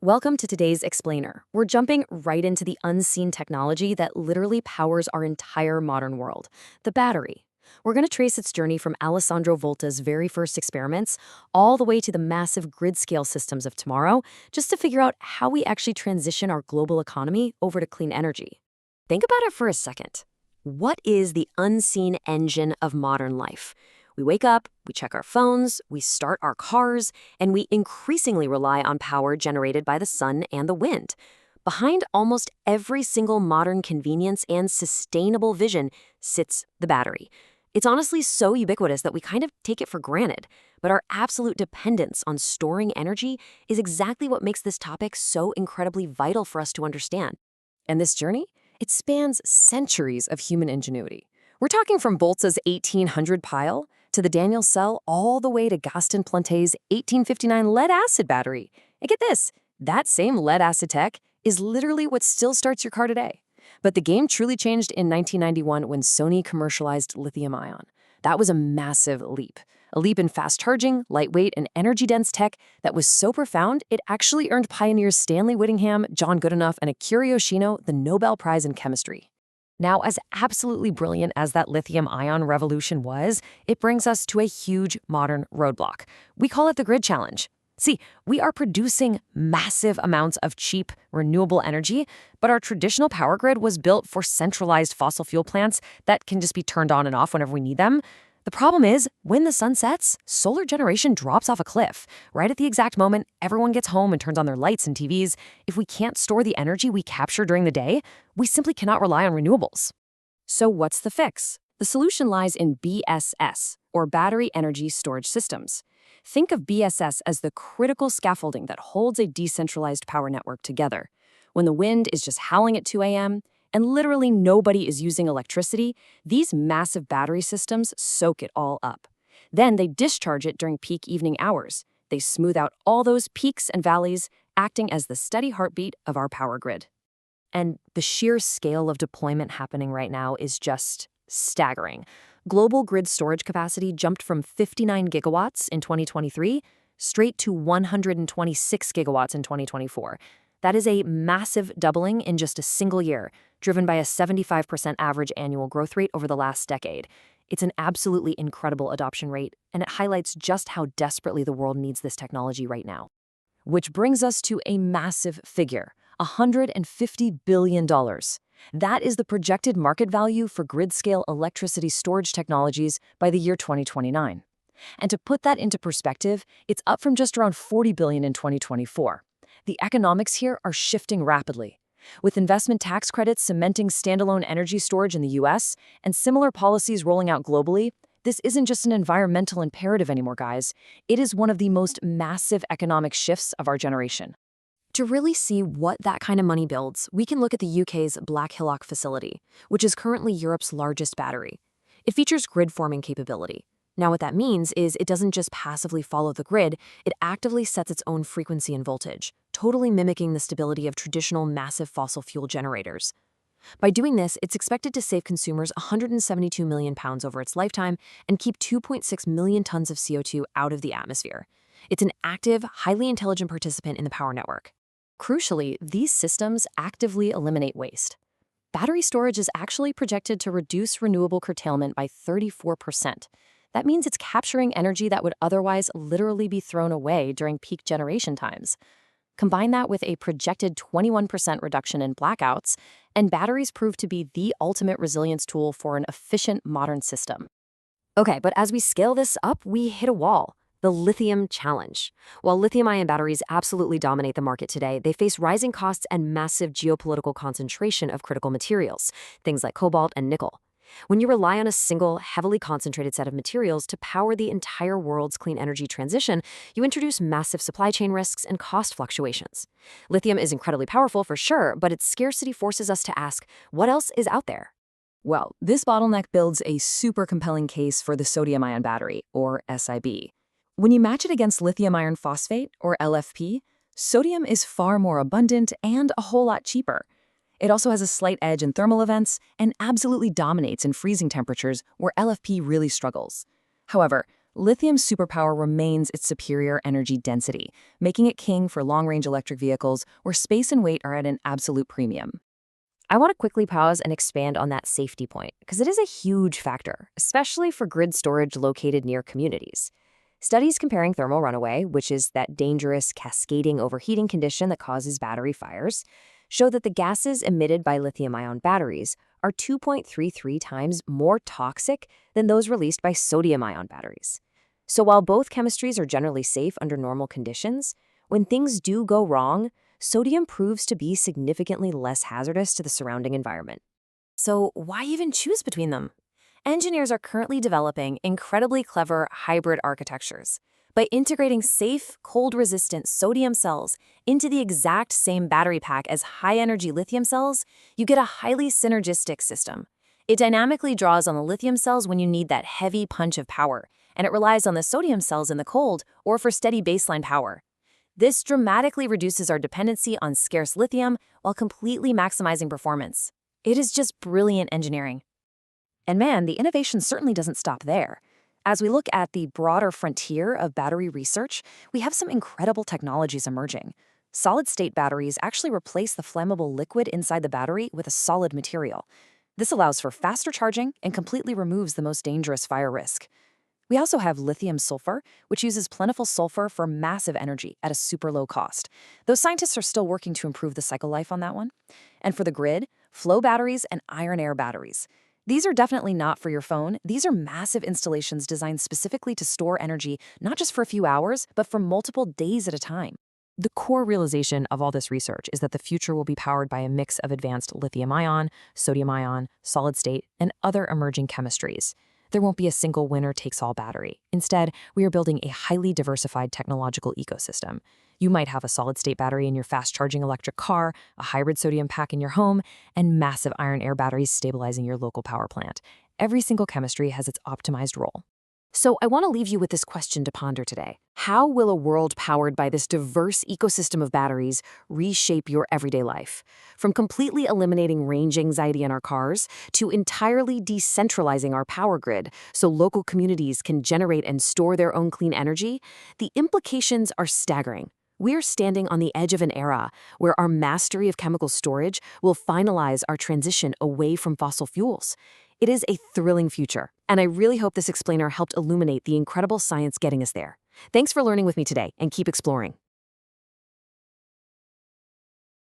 Welcome to today's Explainer. We're jumping right into the unseen technology that literally powers our entire modern world, the battery. We're going to trace its journey from Alessandro Volta's very first experiments all the way to the massive grid-scale systems of tomorrow, just to figure out how we actually transition our global economy over to clean energy. Think about it for a second. What is the unseen engine of modern life? We wake up, we check our phones, we start our cars, and we increasingly rely on power generated by the sun and the wind. Behind almost every single modern convenience and sustainable vision sits the battery. It's honestly so ubiquitous that we kind of take it for granted, but our absolute dependence on storing energy is exactly what makes this topic so incredibly vital for us to understand. And this journey? It spans centuries of human ingenuity. We're talking from Volta's 1800 pile to the Daniel cell all the way to Gaston Plante's 1859 lead-acid battery. And get this, that same lead-acid tech is literally what still starts your car today. But the game truly changed in 1991 when Sony commercialized lithium-ion. That was a massive leap. A leap in fast charging, lightweight, and energy-dense tech that was so profound, it actually earned pioneers Stanley Whittingham, John Goodenough, and Akira Yoshino the Nobel Prize in Chemistry. Now, as absolutely brilliant as that lithium-ion revolution was, it brings us to a huge modern roadblock. We call it the grid challenge. See, we are producing massive amounts of cheap, renewable energy, but our traditional power grid was built for centralized fossil fuel plants that can just be turned on and off whenever we need them. The problem is, when the sun sets, solar generation drops off a cliff. Right at the exact moment everyone gets home and turns on their lights and TVs, if we can't store the energy we capture during the day, we simply cannot rely on renewables. So what's the fix? The solution lies in BSS, or Battery Energy Storage Systems. Think of BSS as the critical scaffolding that holds a decentralized power network together. When the wind is just howling at 2 a.m., and literally nobody is using electricity, these massive battery systems soak it all up. Then they discharge it during peak evening hours. They smooth out all those peaks and valleys, acting as the steady heartbeat of our power grid. And the sheer scale of deployment happening right now is just staggering. Global grid storage capacity jumped from 59 gigawatts in 2023 straight to 126 gigawatts in 2024. That is a massive doubling in just a single year, driven by a 75% average annual growth rate over the last decade. It's an absolutely incredible adoption rate, and it highlights just how desperately the world needs this technology right now. Which brings us to a massive figure, $150 billion. That is the projected market value for grid-scale electricity storage technologies by the year 2029. And to put that into perspective, it's up from just around $40 billion in 2024. The economics here are shifting rapidly. With investment tax credits cementing standalone energy storage in the US and similar policies rolling out globally, this isn't just an environmental imperative anymore, guys. It is one of the most massive economic shifts of our generation. To really see what that kind of money builds, we can look at the UK's Black Hillock facility, which is currently Europe's largest battery. It features grid-forming capability. Now, what that means is it doesn't just passively follow the grid, it actively sets its own frequency and voltage, totally mimicking the stability of traditional massive fossil fuel generators. By doing this, it's expected to save consumers 172 million pounds over its lifetime and keep 2.6 million tons of CO2 out of the atmosphere. It's an active, highly intelligent participant in the power network. Crucially, these systems actively eliminate waste. Battery storage is actually projected to reduce renewable curtailment by 34%. That means it's capturing energy that would otherwise literally be thrown away during peak generation times. Combine that with a projected 21% reduction in blackouts, and batteries prove to be the ultimate resilience tool for an efficient modern system. Okay, but as we scale this up, we hit a wall. The lithium challenge. While lithium-ion batteries absolutely dominate the market today, they face rising costs and massive geopolitical concentration of critical materials, things like cobalt and nickel. When you rely on a single, heavily concentrated set of materials to power the entire world's clean energy transition, you introduce massive supply chain risks and cost fluctuations. Lithium is incredibly powerful for sure, but its scarcity forces us to ask, what else is out there? Well, this bottleneck builds a super compelling case for the sodium-ion battery, or SiB. When you match it against lithium iron phosphate, or LFP, sodium is far more abundant and a whole lot cheaper. It also has a slight edge in thermal events and absolutely dominates in freezing temperatures where LFP really struggles. However, Lithium's superpower remains its superior energy density, making it king for long-range electric vehicles where space and weight are at an absolute premium. I want to quickly pause and expand on that safety point, because it is a huge factor, especially for grid storage located near communities. Studies comparing thermal runaway, which is that dangerous cascading overheating condition that causes battery fires, show that the gases emitted by lithium-ion batteries are 2.33 times more toxic than those released by sodium-ion batteries. So while both chemistries are generally safe under normal conditions, when things do go wrong, sodium proves to be significantly less hazardous to the surrounding environment. So why even choose between them? Engineers are currently developing incredibly clever hybrid architectures. By integrating safe, cold-resistant sodium cells into the exact same battery pack as high-energy lithium cells, you get a highly synergistic system. It dynamically draws on the lithium cells when you need that heavy punch of power, and it relies on the sodium cells in the cold or for steady baseline power. This dramatically reduces our dependency on scarce lithium while completely maximizing performance. It is just brilliant engineering. And man, the innovation certainly doesn't stop there. As we look at the broader frontier of battery research, we have some incredible technologies emerging. Solid-state batteries actually replace the flammable liquid inside the battery with a solid material. This allows for faster charging and completely removes the most dangerous fire risk. We also have lithium-sulfur, which uses plentiful sulfur for massive energy at a super low cost. Those scientists are still working to improve the cycle life on that one. And for the grid, flow batteries and iron-air batteries. These are definitely not for your phone. These are massive installations designed specifically to store energy, not just for a few hours, but for multiple days at a time. The core realization of all this research is that the future will be powered by a mix of advanced lithium-ion, sodium-ion, solid-state, and other emerging chemistries. There won't be a single winner-takes-all battery. Instead, we are building a highly diversified technological ecosystem. You might have a solid-state battery in your fast-charging electric car, a hybrid sodium pack in your home, and massive iron-air batteries stabilizing your local power plant. Every single chemistry has its optimized role. So I want to leave you with this question to ponder today. How will a world powered by this diverse ecosystem of batteries reshape your everyday life? From completely eliminating range anxiety in our cars to entirely decentralizing our power grid so local communities can generate and store their own clean energy, the implications are staggering. We're standing on the edge of an era where our mastery of chemical storage will finalize our transition away from fossil fuels. It is a thrilling future, and I really hope this explainer helped illuminate the incredible science getting us there. Thanks for learning with me today, and keep exploring.